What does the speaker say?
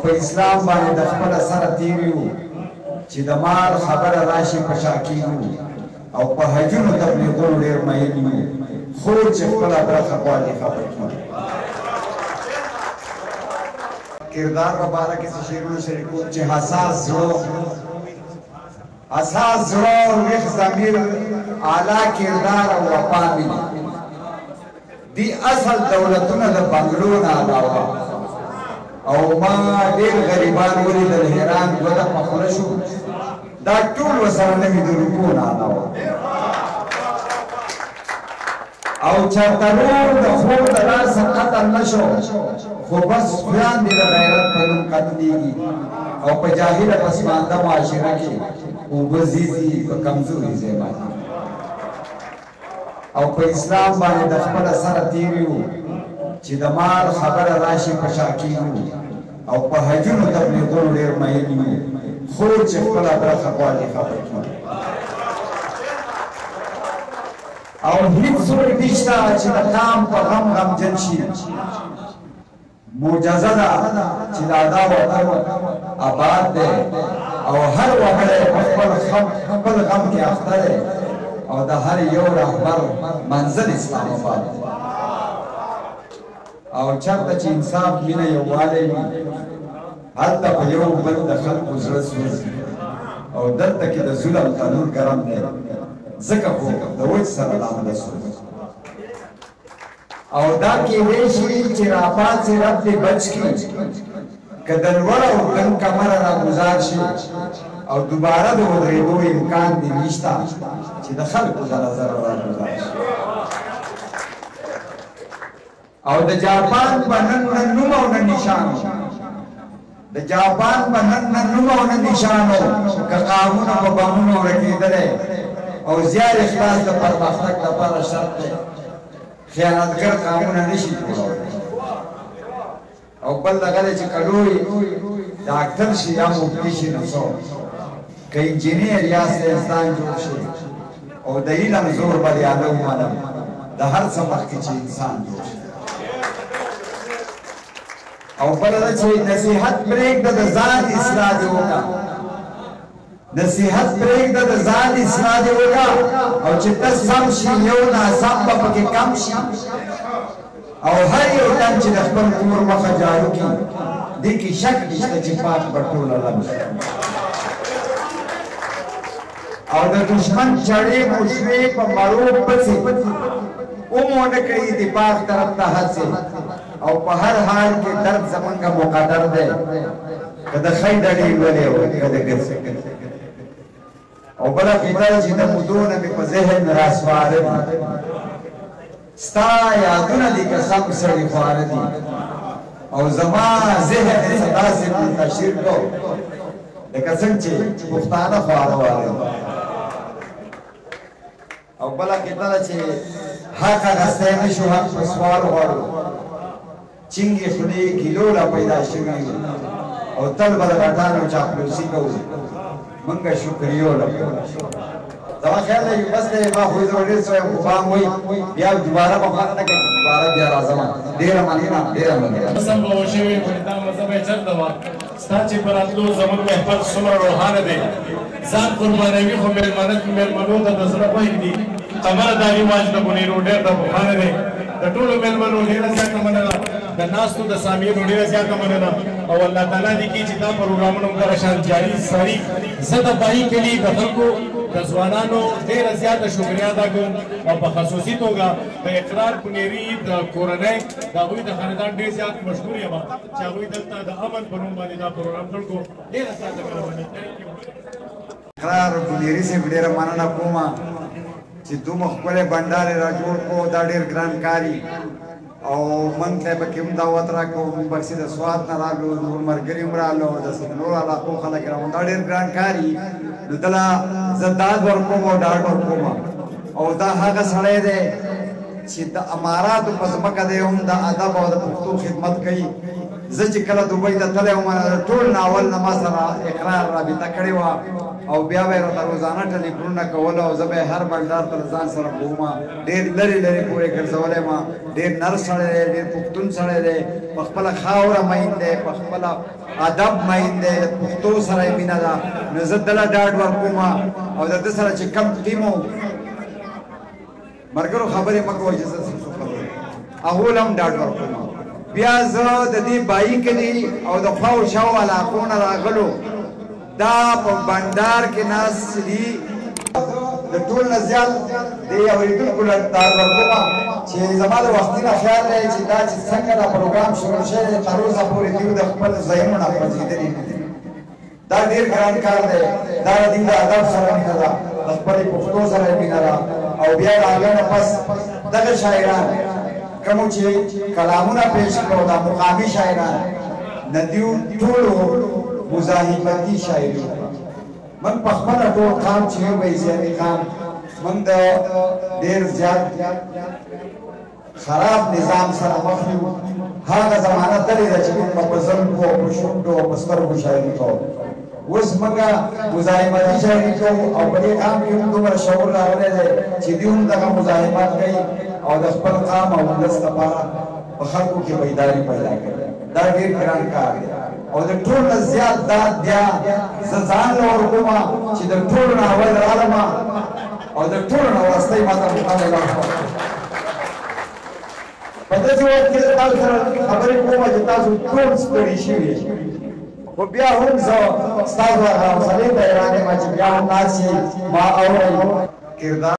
په اسلام باندې د خپل سره تیریو چې د مال خبره راشي په شاکینو او په حجونو تبلیغونو ډېر مایل یو خو چې خپله برخه غواړي خبر کړي کردار په باره کې څه شعرونه شریکو چې حساس زړه ویښ ضمیر اعلی کردار او وفا ملي دی اصل دولتونه د بنګلو نه علاوه او ما ډېر غریبان ولیدل حیران دوده په خوله شو دا ټول ورسره نه وي د روپو نه علاوه او چېرته نور د خوب د لاسه قتل نه شو خو بس خویان دې د غیرت په نوم قتلېږي او په جاهله پسمانده معاشره کې اوبه ځي په کمزوري ځای باندې او په اسلام باندې د خپله سره تیریو چې د مال خبره راشي په شاکینو او په حجونو تبلیغونو ډېر مایل یو خو چې خپله برخه غواړي خبر کړي او هیڅ څوک نشته چې د قام په غم غمجن شي معجزه ده چې دا وطن آباد دی او هر وګړی په خپل غم کې اخته دی او د هر یو رهبر منزل اسلام آباد او چېرته چې انصاف مینه یووالی وي هلته په یو بل د خلکو زړه سوځي او دلته کې د ظلم تنور ګرم دی ځکه خو د وچ سره لامده سوځي او دا کیدی شي چې راپاڅي رب دې بچ کړي که د لوړ او دنګ کمره راګزار شي او دوباره د ودرېدو امکان دې نشته چې د خلکو د نظر راګزار شي او د جاپان په نن نوم او نه نشانو د جاپان په نن نوم او نه نشانو که قامونه په بمونو ورکېدلی او زیار اخلاص د پرمختګ لپاره شرط دی خیانتګر قامونه نشي جوړولی او بل دغه دی چې که لوی ډاکټر شي یا مفتي شي نو څه که انجینیر یا ساینسدان جوړ شي او د علم زور بریالی ومنم د هر څه مخکې چې انسان جوړ شي او بله ده چې نصیحت پرېږده د ځان اصلاح دې وکړه نصیحت پرېږده د ځان اصلاح دې وکړه او چې ته سم شي یو ناسم به پکې کم شي او هر یو تن چې د خپل کور مخه جارو کړي دې کې شک نشته چې پاک به ټوله لم شي او د دشمن چړې مشوې په مړو پسې ونه کوي دفاع طرف ته هڅې او په هر حال کې درد زمونږ مقدر دی که د ښۍ ډډې لولې او که د ګرځې او بله فکر چې د مودونه مې په ذهن راسپاره دي ستا یادونه دي که سم سړي خواره دي او زما ذهن یې څه داسې منتشر کړو لکه څنګه چې پښتانه خواره واره او بله فکر چې حق اخیستی نه شو حق په سوال غواړو چنګې خولې ګیلو را پیدا شوي او تل به د غټانو چاپلوسي کوو مونږ شکریو لګو زما خیال دی بس دی ما خو زه ډېر څه یم خو بام وایي بیا دوباره به خوښ نه کوي دوباره بیا راځم ډېره مننه ډېره مننه قسم به وشوي خو دا مذهب یې چېرته وه ستا چې په راتلو زموږ محفل څومره روښانه دی ځان قربانوي خو مېلمنو ته د زړه خوښ دي قمره دا رواج د بونیرو ډېر د پخوانه دی د ټولو مېلمنو ډېره زیاته مننه د ناستو د سامیانو ډېره زیاته مننه او الله تعالی دې کړي چې دا پروګرامونه همدغه شان جاري ساري زه د باهي کلي د خلکو د ځوانانو ډېره زیاته شکریا ادا کوم او په خصوصي توګه د اقرار بونیري د کورنۍ د هغوی د خاندان ډېر زیات مشهور یم چې هغوی دلته د امن په نوم باندې دا پروګرام جوړ کړو ډېره زیاته مهرباني اقرار بونیري صاحب ډېره مننه کوم چې دومره ښکلی بنډارې را جوړ کړو دا ډېر ګران کاري او من ته پکې هم دعوت راکړو موږ پکې د سوات نه راغلو نور ملګري هم راغلو د نورو علاقو خلک راغلو دا ډېر ګران کاري نو دله زه داد ورکوم او ډاډ ورکوم او دا هغه سړی دی چې د اماراتو په ځمکه دی هم د ادب او د پښتو خدمت کوي زه چې کله دوبۍ ته تللی وم ټول ناول نه ما سره اقرار رابطه کړې وه او بیا به یې راته روزانه ټلیفونونه کول او زه به یې هر بنډار ته ځان سره بوم ډېر لرې لرې پورې ګرځولی ما ډېر نر سړی دی ډېر پښتون سړی دی په خپله خاوره مین دی په خپله ادب مین دی د پښتو سره یې مینه ده نو زه دله ډاډ ورکوم او د ده سره چې کم ټیم و ملګرو خبرې مه کوئ چې زه څه خبرې هغو له هم ډاډ ورکوم بیا زه د دې بایي کلي او د خوا و شاو علاقو نه راغلو دا په بنډار کې ناست دي د ټول نه زیات د اورېدونکو له ډاډ ورکوم چې زما د وختي نه خیال دی چې دا چې څنګه دا پروګرام شروع شوی دی تر اوسه پورې دوی د خپل ذهنونو نه خوځېدلي نه دي دا ډېر ګران کار دی دا د دوی د ادب سره مینه ده د خپلې پښتو سره یې مینه ده او بیا د هغه نه پس دغه شاعران کوم چې کلامونه پیش کړو دا مقامي شاعران نه دیو ټولو مزاحمتي شاعري من په خپله ټول قام چې یو بیزیاني قام من د ډېر زیات خراب نظام سره مخ یو هغه زمانه تلې ده چې موږ په زلفو او په شونډو او په سترګو شاعري کوو اوس موږ مزاحمتي شاعري کوو او په دې قام کې هم دومره شعور راغلی دی چې دوی هم دغه مزاحمت کوي او د خپل قام او ولس لپاره په خلکو کې بیداري پیدا کوي دا ډېر ګران کار دی او د ټول نه زیات داد بیا زه ځان له ورکوم چې د ټولو نه اول رالم او د ټولو نه وروستی ماته مقام اعلان کړم په داسې وخت کې زه تاسو سره خبرې کوم چې تاسو ټول ستړي شوي خو بیا هم زه ستاسو هغه حوصلې ته حیران یم چې بیا هم ناست ما اورئ کردار